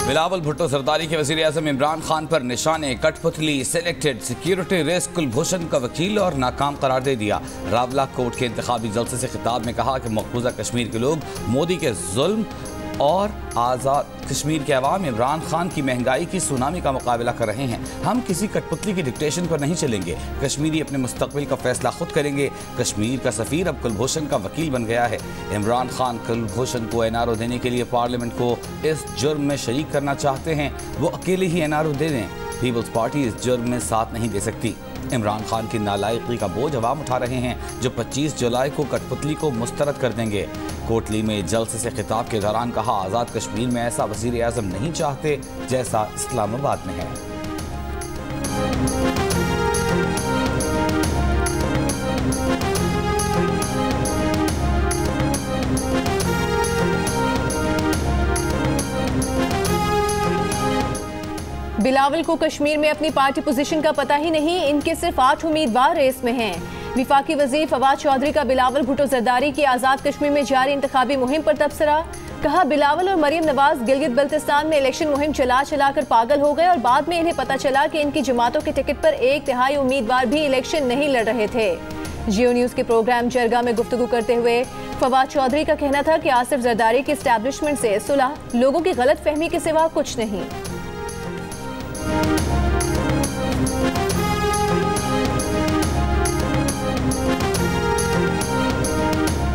बिलावल भुट्टो जरदारी के वज़ीर आज़म इमरान खान पर निशाने, कठपुतली, सिलेक्टेड सिक्योरिटी रिस्क कुलभूषण का वकील और नाकाम करार दे दिया। रावला कोर्ट के इंतखाबी जलसे से खिताब में कहा कि मकबूजा कश्मीर के लोग मोदी के जुल्म और आज़ाद कश्मीर के अवाम इमरान खान की महंगाई की सुनामी का मुकाबला कर रहे हैं। हम किसी कठपुतली की डिक्टेशन पर नहीं चलेंगे। कश्मीरी अपने मुस्तकबिल का फैसला खुद करेंगे। कश्मीर का सफ़ीर अब कुलभूषण का वकील बन गया है। इमरान खान कुलभूषण को एनआरओ देने के लिए पार्लियामेंट को इस जुर्म में शरीक करना चाहते हैं। वो अकेले ही एनआरओ दे दें। पीपल्स पार्टी इस जुर्म में साथ नहीं दे सकती। इमरान खान की नालायकी का बोझ अवाम उठा रहे हैं, जो 25 जुलाई को कठपुतली को मुस्तरद कर देंगे। कोटली में जलसे से खिताब के दौरान कहा, आज़ाद कश्मीर में ऐसा वज़ीर आज़म नहीं चाहते जैसा इस्लामाबाद में है। बिलावल को कश्मीर में अपनी पार्टी पोजीशन का पता ही नहीं। इनके सिर्फ 8 उम्मीदवार रेस में हैं। विफाकी वजीर फवाद चौधरी का बिलावल भुट्टो जरदारी की आज़ाद कश्मीर में जारी इंतखाबी मुहिम पर तबसरा। कहा, बिलावल और मरियम नवाज गिलगित बल्तिस्तान में इलेक्शन मुहिम चला कर पागल हो गए और बाद में इन्हें पता चला कि इनकी जमातों के टिकट पर 1/3 उम्मीदवार भी इलेक्शन नहीं लड़ रहे थे। जियो न्यूज़ के प्रोग्राम जरगा में गुफ्तगू करते हुए फवाद चौधरी का कहना था कि आसिफ जरदारी की एस्टैब्लिशमेंट से सुलह लोगों की गलत फहमी के सिवा कुछ नहीं।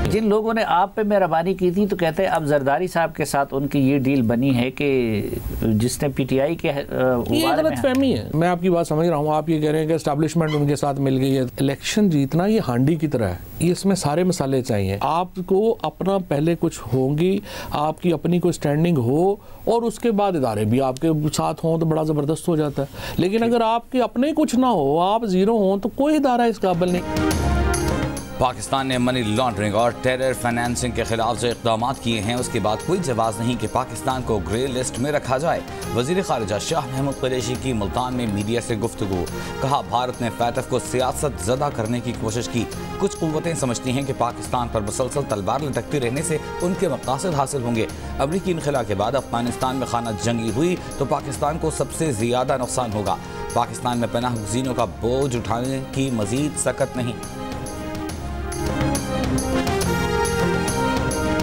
जिन लोगों ने आप पे मेहरबानी की थी तो कहते हैं अब जरदारी साहब के साथ उनकी ये डील बनी है कि जिसने पीटीआई के ये गलत फहमी है। मैं आपकी बात समझ रहा हूँ। आप ये कह रहे हैं कि एस्टैब्लिशमेंट उनके साथ मिल गई है। इलेक्शन जीतना ये हांडी की तरह है, इसमें सारे मसाले चाहिए। आपको अपना पहले कुछ होंगी, आपकी अपनी कोई स्टैंडिंग हो और उसके बाद इदारे भी आपके साथ हों तो बड़ा ज़बरदस्त हो जाता है। लेकिन अगर आपके अपने कुछ ना हो, आप ज़ीरो हों, तो कोई इदारा इस काबिल नहीं। पाकिस्तान ने मनी लॉन्ड्रिंग और टेरर फाइनेंसिंग के खिलाफ जो इक़दाम किए हैं, उसके बाद कोई जवाब नहीं कि पाकिस्तान को ग्रे लिस्ट में रखा जाए। वज़ीर ख़ारिजा शाह महमूद कुरैशी की मुल्तान में मीडिया से गुफ्तगू। कहा, भारत ने फैतफ को सियासत ज़दा करने की कोशिश की। कुछ क़ुव्वतें समझती हैं कि पाकिस्तान पर मुसलसल तलवार लटकती रहने से उनके मक़ासद हासिल होंगे। अमरीकी इनखला के बाद अफगानिस्तान में खाना जंगी हुई तो पाकिस्तान को सबसे ज़्यादा नुकसान होगा। पाकिस्तान में पनाह गुज़ीनों का बोझ उठाने की मज़ीद सकत नहीं।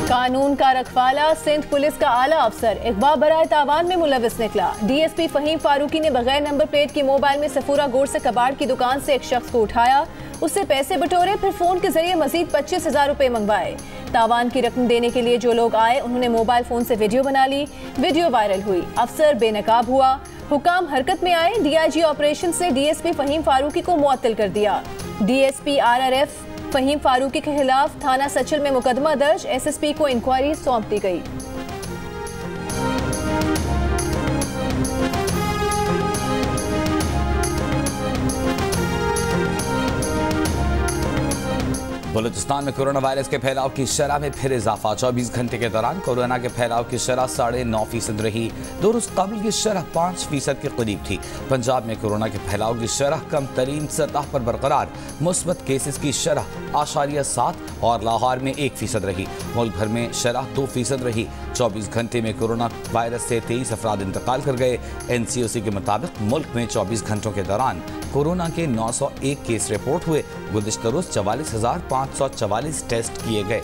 कानून का रखवाला सिंध पुलिस का आला अफसर इकबा बराए तावान में मुलविस निकला। डीएसपी फहीम फारूकी ने बगैर नंबर प्लेट की मोबाइल में सफूरा गोड़ से कबाड़ की दुकान से एक शख्स को उठाया, उससे पैसे बटोरे, फिर फोन के जरिए मजीद 25,000 रुपए मंगवाए। तावान की रकम देने के लिए जो लोग आए उन्होंने मोबाइल फोन से वीडियो बना ली। वीडियो वायरल हुई। अफसर बेनकाब हुआ, हुकाम हरकत में आए। डीआईजी ऑपरेशन से डीएसपी फहीम फारूकी को मुअत्तल कर दिया। डीएसपी आरआरएफ फहीम फारूकी के खिलाफ थाना सचिल में मुकदमा दर्ज। एसएसपी को इंक्वायरी सौंप दी गई। बलूचिस्तान में कोरोना वायरस के फैलाव की शरह में फिर इजाफा। 24 घंटे के दौरान कोरोना के फैलाव की शरह 9.5% रही। 2 रोज कबल की शरह 5% के करीब थी। पंजाब में कोरोना के फैलाव की शरह कम तरीन सतह पर बरकरार। मुस्बत केसेस की शरह 0.7 और लाहौर में 1% रही। मुल्क भर में शरह 2% रही। 24 घंटे में कोरोना वायरस से 23 अफराद इंतकाल कर गए। NCOC के मुताबिक मुल्क में 24 घंटों के दौरान कोरोना के 901 केस रिपोर्ट हुए। गुज़िश्ता रोज 44,544 टेस्ट किए गए।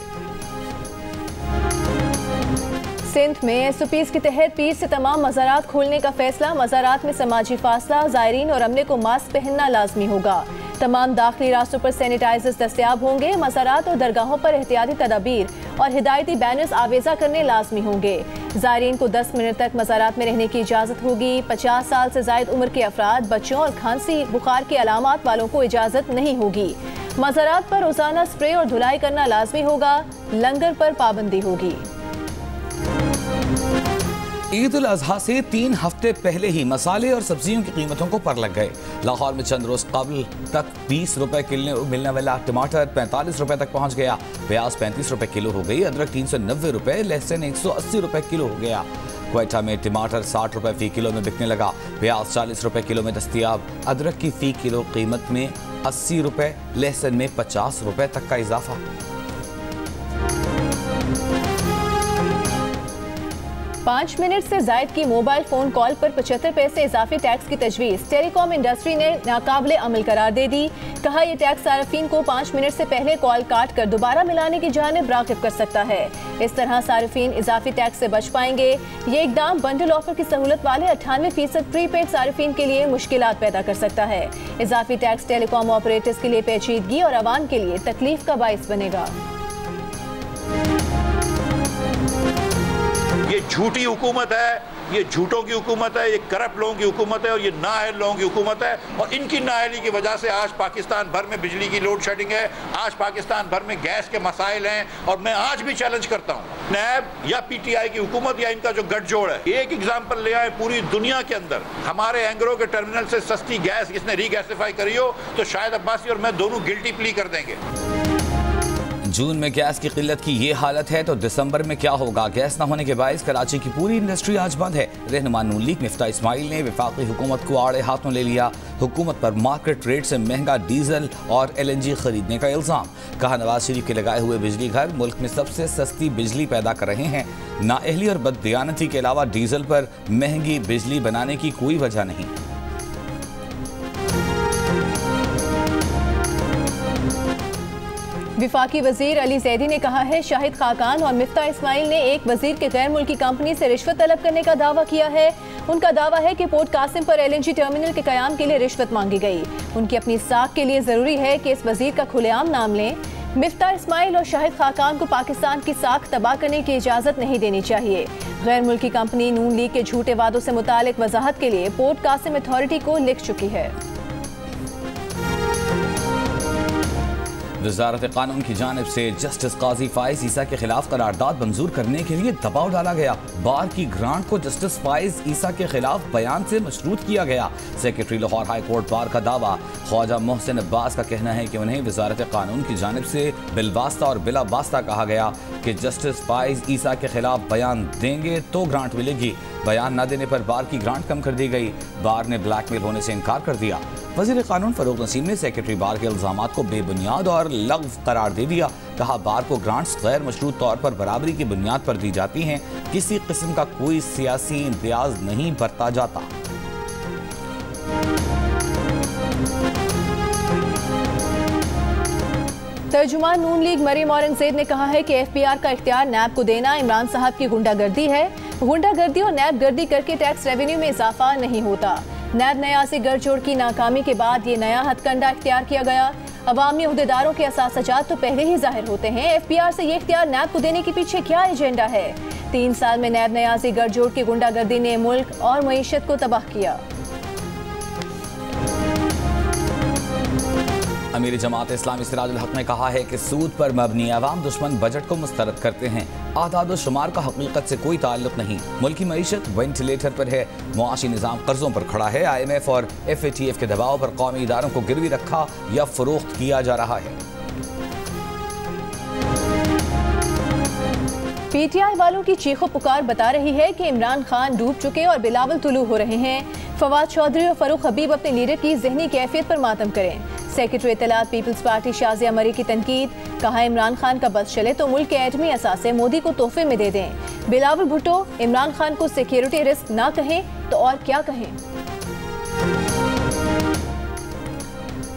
सिंध में SOPs के तहत 20 से तमाम मज़ारात खोलने का फैसला। मज़ारात में समाजी फासला, ज़ायरीन और अमले को मास्क पहनना लाजमी होगा। तमाम दाखिली रास्तों पर सैनिटाइजर्स दस्तयाब होंगे। मज़ारात और दरगाहों पर एहतियाती तदाबीर और हिदायती बैनर्स आवेजा करने लाजमी होंगे। ज़ायरीन को 10 मिनट तक मज़ारात में रहने की इजाज़त होगी। 50 साल से ज़ायद उम्र के अफराद, बच्चों और खांसी बुखार की अलामात वालों को इजाज़त नहीं होगी। मज़ारात पर रोज़ाना स्प्रे और धुलाई करना लाजमी होगा। लंगर पर पाबंदी होगी। ईद उल अजहा से 3 हफ्ते पहले ही मसाले और सब्जियों की कीमतों को पर लग गए। लाहौर में चंद रोज कबल तक 20 रुपए किलो मिलने वाला टमाटर 45 रुपए तक पहुंच गया। प्याज 35 रुपए किलो हो गई। अदरक 390 रुपए, लहसुन 180 रुपए किलो हो गया। क्वेटा में टमाटर 60 रुपए फी किलो में बिकने लगा। प्याज 40 रुपए किलो में दस्तियाब। अदरक की फी किलो कीमत में 80 रुपए, लहसुन में 50 रुपए तक का इजाफा। 5 मिनट से जायद की मोबाइल फोन कॉल पर 75 पैसे इजाफी टैक्स की तजवीज़ टेलीकॉम इंडस्ट्री ने नाकाबिले अमल करार दे दी। कहा यह टैक्स सार्फिन को 5 मिनट से पहले कॉल काट कर दोबारा मिलाने की जानिब राग़िब कर सकता है। इस तरह सार्फिन इजाफी टैक्स से बच पाएंगे। ये इकदाम बंडल ऑफर की सहूलत वाले 98% प्रीपेड सार्फिन के लिए मुश्किलात पैदा कर सकता है। इजाफी टैक्स टेलीकॉम ऑपरेटर्स के लिए पेचीदगी और आवाम के लिए तकलीफ का बाइस बनेगा। ये झूठी हुकूमत है, ये झूठों की हुकूमत है, ये करप्ट लोगों की हुकूमत है और ये नाअहल लोगों की हुकूमत है। और इनकी नाअहली की वजह से आज पाकिस्तान भर में बिजली की लोड शेडिंग है, आज पाकिस्तान भर में गैस के मसाइल हैं। और मैं आज भी चैलेंज करता हूँ नैब या पीटीआई की हुकूमत या इनका जो गठजोड़ है, एक एग्जाम्पल ले आए पूरी दुनिया के अंदर हमारे एंगरों के टर्मिनल से सस्ती गैस इसने रीगैसिफाई करी हो तो शायद अब्बासी और मैं दोनों गिल्टी प्ली कर देंगे। जून में गैस की किल्लत की ये हालत है तो दिसंबर में क्या होगा। गैस न होने के बायस कराची की पूरी इंडस्ट्री आज बंद है। रहनुमा नून लीग मिफ्ता इस्माइल ने वफाकी हुकूमत को आड़े हाथों ले लिया। हुकूमत पर मार्केट रेट से महंगा डीजल और LNG खरीदने का इल्जाम। कहा नवाज शरीफ के लगाए हुए बिजली घर मुल्क में सबसे सस्ती बिजली पैदा कर रहे हैं। नाअहली और बददियानती के अलावा डीजल पर महंगी बिजली बनाने की कोई वजह नहीं। विफाकी वजीर अली जैदी ने कहा है शाहिद खाकान और मिफ्ता इस्माइल ने एक वजीर के गैर मुल्की कंपनी से रिश्वत तलब करने का दावा किया है। उनका दावा है कि पोर्ट कासिम पर LNG टर्मिनल के कयाम के लिए रिश्वत मांगी गई। उनकी अपनी साख के लिए जरूरी है कि इस वजीर का खुलेआम नाम लें। मिफ्ता इस्माइल और शाहिद खाकान को पाकिस्तान की साख तबाह करने की इजाजत नहीं देनी चाहिए। गैर मुल्की कंपनी नून लीग के झूठे वादों से मुतालिक वजाहत के लिए पोर्ट कासिम अथॉरिटी को लिख चुकी है। वजारत कानून की जानिब से जस्टिस काजी फाइज ईसा के खिलाफ करारदाद मंजूर करने के लिए दबाव डाला गया। बार की ग्रांट को जस्टिस फाइज ईसा के खिलाफ बयान से मशरूत किया गया। Secretary Lahore high court bar का दावा। ख्वाजा मोहसिन अब्बास का कहना है कि उन्हें वजारत कानून की जानिब से बिलवास्ता और बिला वास्ता कहा गया कि जस्टिस फाइज ईसा के खिलाफ बयान देंगे तो ग्रांट मिलेगी। बयान न देने पर बार की ग्रांट कम कर दी गई। बार ने ब्लैकमेल होने से इनकार कर दिया। वजीर कानून फरूक नसीम ने सेक्रेटरी बार के इल्जामात को बेबुनियाद और लग़्व करार दे दिया। कहा बार को ग्रांट्स गैर मशरूत तौर पर बराबरी की बुनियाद पर दी जाती हैं। किसी किस्म का कोई सियासी इम्तियाज नहीं बरता जाता। तर्जुमान नून लीग मरीम औरंगजेब ने कहा है कि FPR का इख्तियार नैब को देना इमरान साहब की गुंडागर्दी है। गुंडागर्दी और नैब गर्दी करके टैक्स रेवेन्यू में इजाफा नहीं होता। नैब न्यासी गठजोड़ की नाकामी के बाद ये नया हथकंडा इख्तियार किया गया। अवामी अहदेदारों के असासजात तो पहले ही जाहिर होते हैं। FPR से ये इख्तियार नैब को देने के पीछे क्या एजेंडा है। 3 साल में नैब न्यासी गठजोड़ की गुंडागर्दी ने मुल्क और मईशत को तबाह किया। अमीर जमात इस्लामी सिराजुल हक ने कहा है कि सूद पर मबनी अवाम दुश्मन बजट को मुस्तरद करते हैं। आदाद शुमार का हकीकत से कोई ताल्लुक नहीं। मुल्की मईशत वेंटिलेटर पर है। मुआशी निज़ाम कर्जों पर खड़ा है। IMF और FATF के दबाव पर कौमी इदारों को गिरवी रखा या फरोख्त किया जा रहा है। PTI वालों की चीखो पुकार बता रही है कि इमरान खान डूब चुके और बिलावल तुलू हो रहे हैं। फवाद चौधरी और फरूख हबीब अपने लीडर की जहनी कैफियत पर मातम करें। सेक्रेटरी इत्तलात पीपल्स पार्टी शाजिया मरी की तनकीद। कहा इमरान खान का बस चले तो मुल्क के एटमी असासे मोदी को तोहफे में दे दें। बिलावल भुट्टो इमरान खान को सिक्योरिटी रिस्क ना कहें तो और क्या कहें।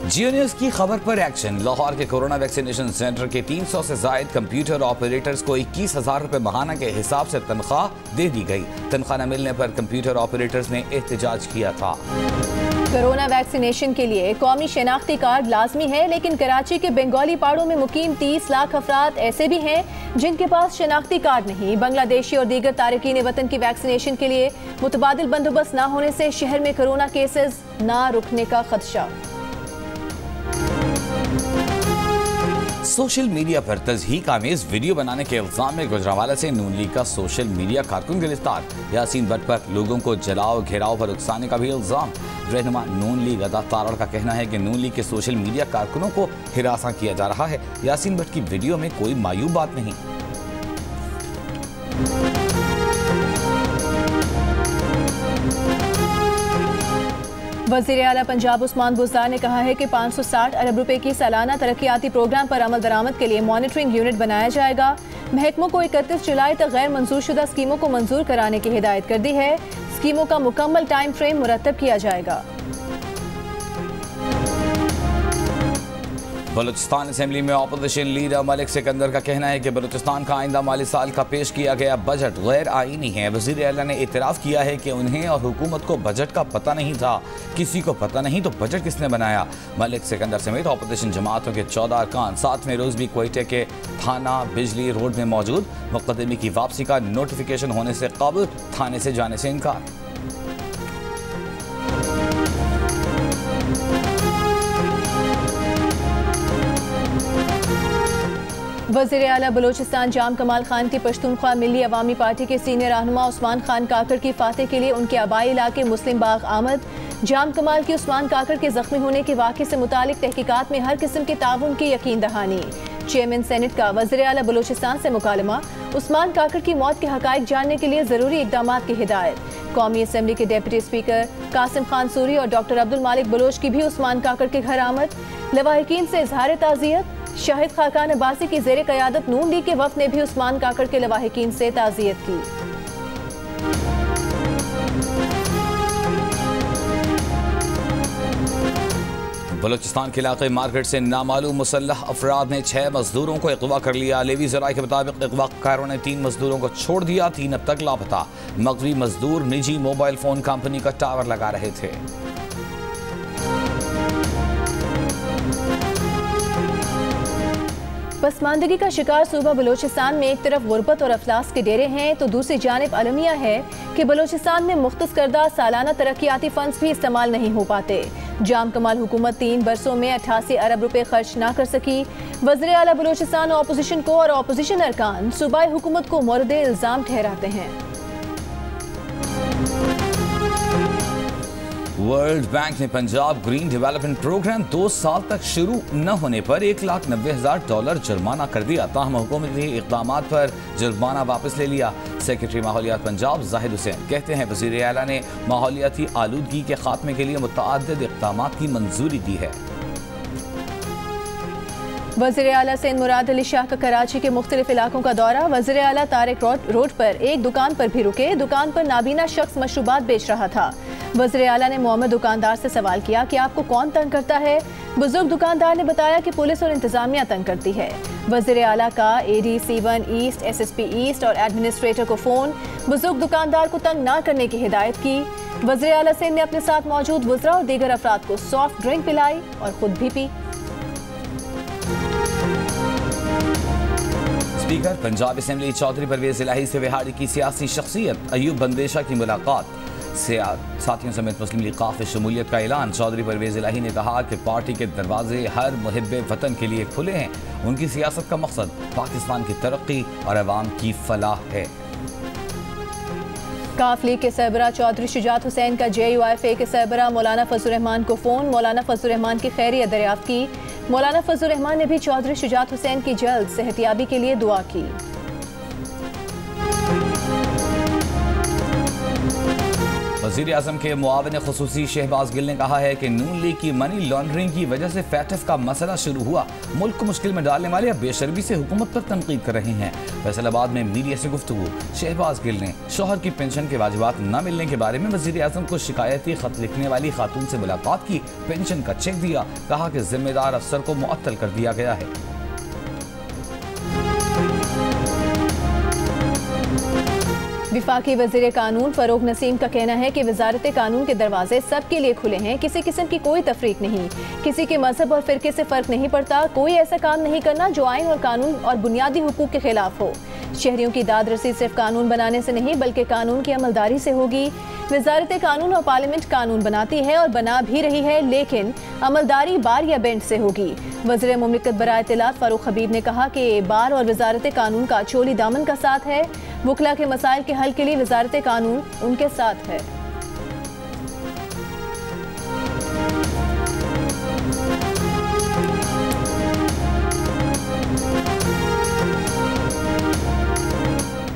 जियो न्यूज की खबर पर एक्शन। लाहौर के कोरोना वैक्सीनेशन सेंटर के 300 से जायद कंप्यूटर ऑपरेटर्स को 21,000 रुपए माहाना के हिसाब से तनख्वाह दे दी गई। तनख्वाह न मिलने पर कंप्यूटर ऑपरेटर्स ने एहतजाज किया था। कोरोना वैक्सीनेशन के लिए कौमी शनाख्ती कार्ड लाजमी है, लेकिन कराची के बंगाली पाड़ों में मुकीम 30 लाख अफराद ऐसे भी हैं जिनके पास शनाख्ती कार्ड नहीं। बांग्लादेशी और दीगर तारकीन वतन की वैक्सीनेशन के लिए मुतबादिल बंदोबस्त न होने से शहर में कोरोना केसेस न रुकने का खदशा। सोशल मीडिया पर तज़हीक आमेज वीडियो बनाने के इल्जाम में गुजरांवाला से नून लीग का सोशल मीडिया कारकुन गिरफ्तार। यासीन भट्ट पर लोगों को जलाओ घेराव पर उकसाने का भी इल्जाम। रहनुमा नून लीग अदा तारड़ का कहना है कि नून लीग के सोशल मीडिया कारकुनों को हिरासा किया जा रहा है। यासीन भट्ट की वीडियो में कोई मायूब बात नहीं। वज़ीर आला पंजाब उस्मान बुज़दार ने कहा है कि 560 अरब रुपए की सालाना तरक्याती प्रोग्राम पर अमल दरामद के लिए मॉनिटरिंग यूनिट बनाया जाएगा। महकमों को 31 जुलाई तक गैर मंजूर शुदा स्कीमों को मंजूर कराने की हिदायत कर दी है। स्कीमों का मुकम्मल टाइम फ्रेम मुरतब किया जाएगा। बलूचिस्तान असेंबली में अपोजिशन लीडर मलिक सिकंदर का कहना है कि बलूचिस्तान का आइंदा माली साल का पेश किया गया बजट गैर आईनी है। वज़ीर आला ने इतराफ़ किया है कि उन्हें और हुकूमत को बजट का पता नहीं था। किसी को पता नहीं तो बजट किसने बनाया। मलिक सिकंदर समेत अपोजिशन जमातों के 14 अरकान 7वें रोज़ भी क्वेटे के थाना बिजली रोड में मौजूद। मुक़द्दमे की वापसी का नोटिफिकेशन होने से कबल थाने से जाने से इनकार। वज़ीर आला बलूचिस्तान जाम कमाल खान की पश्तूनख्वा मिली अवामी पार्टी के सीनियर रहनुमा उस्मान खान काकड़ की फातह के लिए उनके आबाई इलाके मुस्लिम बाग आमद। जाम कमाल की उस्मान काकड़ के जख्मी होने के वाक़े से मुतालिक तहकीकात में हर किस्म के ताउन की यकीन दहानी। चेयरमैन सेनेट का वज़ीर आला बलूचिस्तान से मुकालमा। उस्मान काकड़ की मौत के हक़ाइक़ जानने के लिए ज़रूरी इक़दामात की हिदायत। कौमी असम्बली के डिप्टी स्पीकर कासिम खान सूरी और डॉक्टर अब्दुल मालिक बलोच की भी उस्मान काकड़ के घर आमद। लवाहिकीन से इजहार ताज़ियत। शाहिद खाकान अब्बासी की ज़ेरे क़यादत नून लीग के वफ़द ने भी उस्मान काकड़ के लवाहिकीन से ताज़ियत की। बलूचिस्तान के इलाके मार्केट से नामालूम मुसल्लह अफराद ने 6 मजदूरों को अगवा कर लिया। लेवी ज़राए के मुताबिक अगवाकारों ने 3 मजदूरों को छोड़ दिया, 3 अब तक लापता। मगवी मजदूर निजी मोबाइल फ़ोन कंपनी का टावर लगा रहे थे। पसमानदगी का शिकार सूबा बलूचिस्तान में एक तरफ गुर्बत और अफलास के डेरे हैं तो दूसरी जानिब अलमिया है कि बलूचिस्तान में मुख्तस करदा सालाना तरक्याती फंड्स भी इस्तेमाल नहीं हो पाते। जाम कमाल हुकूमत 3 बरसों में 88 अरब रुपए खर्च ना कर सकी। वज़ीर आला बलूचिस्तान अपोजिशन को और अपोजिशन अरकान सूबाई हुकूमत को मोरद इल्ज़ाम ठहराते हैं। वर्ल्ड बैंक ने पंजाब ग्रीन डेवलपमेंट प्रोग्राम 2 साल तक शुरू न होने पर $1,90,000 जुर्माना कर दिया। ताहम हुकूमती इक़दामात पर जुर्माना वापस ले लिया। सेक्रेटरी माहौलियात पंजाब जाहिद हुसैन कहते हैं वज़ीर आला ने माहौलियाती आलूदगी के खात्मे के लिए मुतअद्दिद इक़दामात की मंजूरी दी है। वज़ीर आला सिंध मुराद अली शाह का कराची के मुख्तलिफ इलाकों का दौरा। वज़ीर आला तारिक रोड पर एक दुकान पर भी रुके। दुकान पर नाबीना शख्स मशरूबात बेच रहा था। वज़ीर आला ने मोहम्मद दुकानदार से सवाल किया कि आपको कौन तंग करता है। बुजुर्ग दुकानदार ने बताया कि पुलिस और इंतजामिया तंग करती है। वज़ीर आला का AD C1 east, SSP east और एडमिनिस्ट्रेटर को फ़ोन। बुजुर्ग दुकानदार को तंग ना करने की हिदायत की। वज़ीर आला सिंध ने अपने साथ मौजूद वज़रा और दीगर अफराद को सॉफ्ट ड्रिंक पिलाई और खुद भी पी। स्पीकर पंजाब असेंबली चौधरी परवेज इलाही से विहाड़ी की सियासी शख्सियत अयूब बंदेशा की मुलाकात। साथियों समेत मुस्लिम लीग काफ शमूलियत का ऐलान। चौधरी परवेज इलाही ने कहा कि पार्टी के दरवाजे हर मुहिब्बे वतन के लिए खुले हैं। उनकी सियासत का मकसद पाकिस्तान की तरक्की और अवाम की फलाह है। काफ लीग के सरबराह चौधरी शुजात हुसैन का JUIFA के सरबराह मौलाना फजल रहमान को फ़ोन। मौलाना फजल रहमान की खैरियत दरियाफ्त की। मौलाना फजल रहमान ने भी चौधरी शुजात हुसैन की जल्द सेहतियाबी के लिए दुआ की। वज़ीर आज़म के मुआविन ख़ुसूसी शहबाज गिल ने कहा है कि नून लीग की मनी लॉन्ड्रिंग की वजह से फैटफ का मसला शुरू हुआ। मुल्क को मुश्किल में डालने वाले अब बेशर्मी से हुकूमत पर तनकीद कर रहे हैं। फैसलाबाद में मीडिया से गुफ्तगू। शहबाज गिल ने शोहर की पेंशन के वाजिबात न मिलने के बारे में वज़ीर आज़म को शिकायती खत लिखने वाली खातून से मुलाकात की। पेंशन का चेक दिया। कहा कि जिम्मेदार अफसर को मुअत्तल कर दिया गया है। विफाकी वज़ीर कानून फ़रोग नसीम का कहना है कि वज़ारत कानून के दरवाजे सबके लिए खुले हैं। किसी किस्म की कोई तफरीक नहीं। किसी के मजहब और फ़िरके से फ़र्क नहीं पड़ता। कोई ऐसा काम नहीं करना जो आइन और कानून और बुनियादी हुकूक के खिलाफ हो। शहरियों की दाद रसीद सिर्फ कानून बनाने से नहीं बल्कि कानून की अमलदारी से होगी। वज़ारत कानून और पार्लियामेंट कानून बनाती है और बना भी रही है, लेकिन अमलदारी बार या बेंच से होगी। वज़ीर मुमलिकत बराए इत्तलात फ़ारूक हबीब ने कहा कि बार और वज़ारत कानून का चोली दामन का साथ है। वकला के मसाइल के हल के लिए वज़ारत कानून उनके साथ है।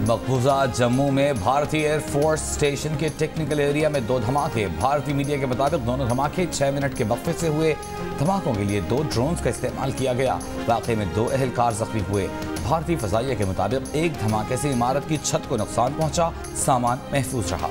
मकबूजा जम्मू में भारतीय एयरफोर्स स्टेशन के टेक्निकल एरिया में 2 धमाके। भारतीय मीडिया के मुताबिक दोनों धमाके 6 मिनट के वक्फे से हुए। धमाकों के लिए 2 ड्रोन्स का इस्तेमाल किया गया। वाक़े में 2 एहलकार जख्मी हुए। भारतीय फजाइया के मुताबिक एक धमाके से इमारत की छत को नुकसान पहुंचा, सामान महफूज रहा।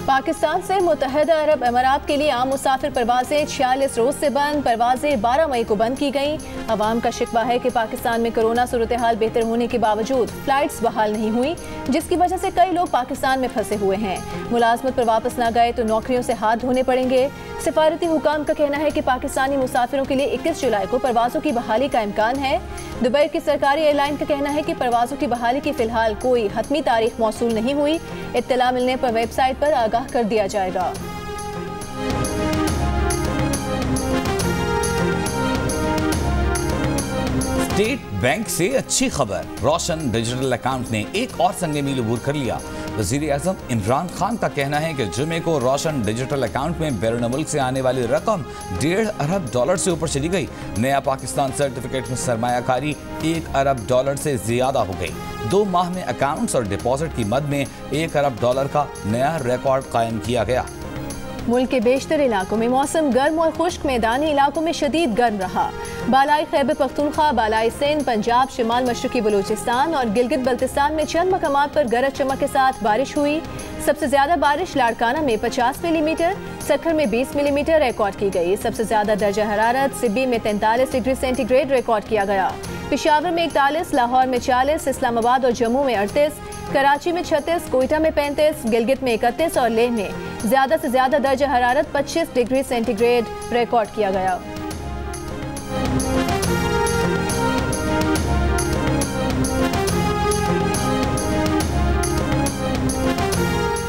पाकिस्तान से मुत्तहदा अरब अमारात के लिए आम मुसाफिर परवाजें 46 रोज से बंद। परवाजें 12 मई को बंद की गईं। अवाम का शिकवा है कि पाकिस्तान में कोरोना सूरत हाल बेहतर होने के बावजूद फ्लाइट्स बहाल नहीं हुई, जिसकी वजह से कई लोग पाकिस्तान में फंसे हुए हैं। मुलाजमत पर वापस ना गए तो नौकरियों से हाथ धोने पड़ेंगे। सिफारती हुकाम का कहना है कि पाकिस्तानी मुसाफिरों के लिए 21 जुलाई को परवाजों की बहाली का इम्कान है। दुबई की सरकारी एयरलाइन का कहना है कि परवाजों की बहाली की फिलहाल कोई हतमी तारीख मौसूल नहीं हुई। इत्तला मिलने पर वेबसाइट पर आगाह कर दिया जाएगा। स्टेट बैंक से अच्छी खबर, रोशन डिजिटल अकाउंट ने एक और संगे मील अबूर कर लिया। वज़ीर आज़म इमरान खान का कहना है कि जुमे को रोशन डिजिटल अकाउंट में बैरून मुल्क से आने वाली रकम $1.5 अरब से ऊपर चली गई। नया पाकिस्तान सर्टिफिकेट में सरमायाकारी $1 अरब से ज्यादा हो गई। 2 माह में अकाउंट्स और डिपॉजिट की मद में $1 अरब का नया रिकॉर्ड कायम किया गया। मुल्क के बेशतर इलाकों में मौसम गर्म और खुश्क, मैदानी इलाकों में शदीद गर्म रहा। बालाई खैबर पख्तूनख्वा, बालाई सिंध, पंजाब, शिमाल मशरकी बलूचिस्तान और गिलगित बल्तिस्तान में चंद मकामात पर गरज चमक के साथ बारिश हुई। सबसे ज्यादा बारिश लाड़काना में 50 मिलीमीटर, सखर में 20 मिलीमीटर रिकॉर्ड की गई। सबसे ज्यादा दर्जा हरारत सिब्बी में 43 डिग्री सेंटीग्रेड रिकॉर्ड किया गया। पेशावर में 41, लाहौर में 40, इस्लामाबाद और जम्मू में 38, कराची में 36, कोयटा में 35, गिलगित में 31 और लेह में ज्यादा से ज्यादा दर्जा हरारत 25 डिग्री सेंटीग्रेड रिकॉर्ड किया गया।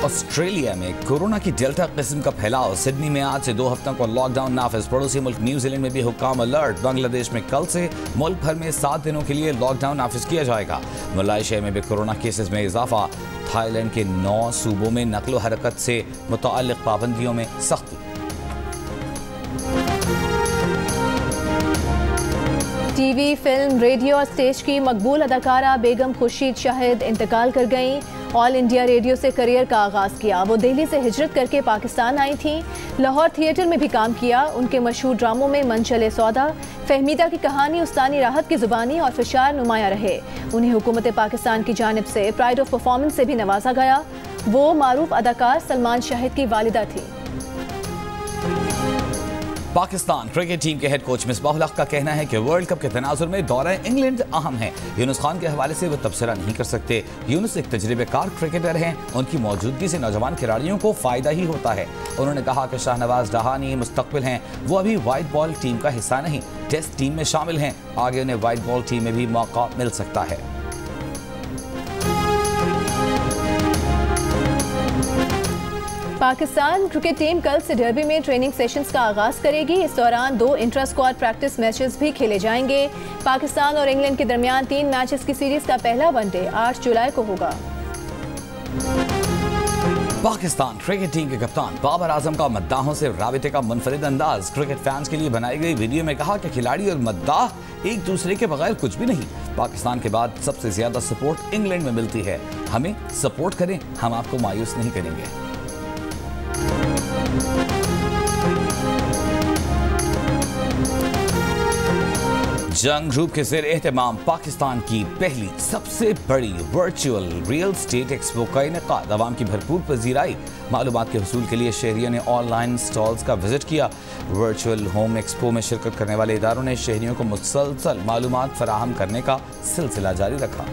ऑस्ट्रेलिया में कोरोना की डेल्टा किस्म का फैलाव। सिडनी में आज से 2 हफ्तों को लॉकडाउन नाफिज। पड़ोसी मुल्क न्यूजीलैंड में भी हुक्काम अलर्ट। बांग्लादेश में कल से मुल्क भर में 7 दिनों के लिए लॉकडाउन नाफिज किया जाएगा। मलेशिया में भी कोरोना केसेस में इजाफा। थाईलैंड के 9 सूबों में नकलो हरकत से मुताल्लिक पाबंदियों में सख्ती। टीवी, फिल्म, रेडियो और स्टेज की मकबूल अदाकारा बेगम खुर्शीद शाहिद इंतकाल कर गईं। ऑल इंडिया रेडियो से करियर का आगाज़ किया। वो दिल्ली से हिजरत करके पाकिस्तान आई थीं। लाहौर थिएटर में भी काम किया। उनके मशहूर ड्रामों में मन चले सौदा, फहमीदा की कहानी, उस्तानी राहत की ज़ुबानी और फिशार नुमाया रहे। उन्हें हुकूमत पाकिस्तान की जानिब से प्राइड ऑफ परफॉर्मेंस से भी नवाजा गया। वो मारूफ अदाकार सलमान शाहिद की वालिदा थी। पाकिस्तान क्रिकेट टीम के हेड कोच मिसबाहुल हक का कहना है कि वर्ल्ड कप के तनाजुर में दौरा इंग्लैंड अहम है। यूनुस खान के हवाले से वो तबसरा नहीं कर सकते। यूनुस एक तजर्बेकार क्रिकेटर हैं। उनकी मौजूदगी से नौजवान खिलाड़ियों को फायदा ही होता है। उन्होंने कहा कि शाहनवाज डहानी मुस्तकबिल हैं। वो अभी वाइट बॉल टीम का हिस्सा नहीं, टेस्ट टीम में शामिल हैं। आगे उन्हें वाइट बॉल टीम में भी मौका मिल सकता है। पाकिस्तान क्रिकेट टीम कल से डर्बी में ट्रेनिंग सेशंस का आगाज करेगी। इस दौरान 2 इंट्रा स्क्वाड प्रैक्टिस मैचेस भी खेले जाएंगे। पाकिस्तान और इंग्लैंड के दरमियान 3 मैचेस की सीरीज का पहला वनडे 8 जुलाई को होगा। पाकिस्तान क्रिकेट टीम के कप्तान बाबर आजम का मद्दाहों से राबिते का मुनफरिद अंदाज। क्रिकेट फैंस के लिए बनाई गई वीडियो में कहा कि खिलाड़ी और मद्दाह एक दूसरे के बगैर कुछ भी नहीं। पाकिस्तान के बाद सबसे ज्यादा सपोर्ट इंग्लैंड में मिलती है। हमें सपोर्ट करें, हम आपको मायूस नहीं करेंगे। जंग ग्रुप के ज़ेर एहतमाम पाकिस्तान की पहली सबसे बड़ी वर्चुअल रियल स्टेट एक्सपो का इनेकाद। अवाम की भरपूर पजीराई। मालूमात के हुसूल के लिए शहरियों ने ऑनलाइन स्टॉल्स का विजिट किया। वर्चुअल होम एक्सपो में शिरकत करने वाले इदारों ने शहरियों को मुसलसल मालूमात फराहम करने का सिलसिला जारी रखा।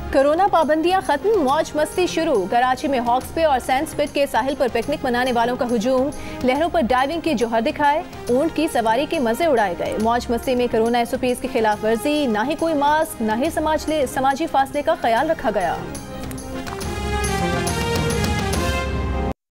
कोरोना पाबंदियां खत्म, मौज मस्ती शुरू। कराची में हॉक्स पे और सैंड स्पिट के साहिल पर पिकनिक मनाने वालों का हुजूम। लहरों पर डाइविंग के जौहर दिखाए, ऊंट की सवारी के मजे उड़ाए गए। मौज मस्ती में कोरोना SOPs की खिलाफ वर्जी, ना ही कोई मास्क, ना ही समाजी फासले का ख्याल रखा गया।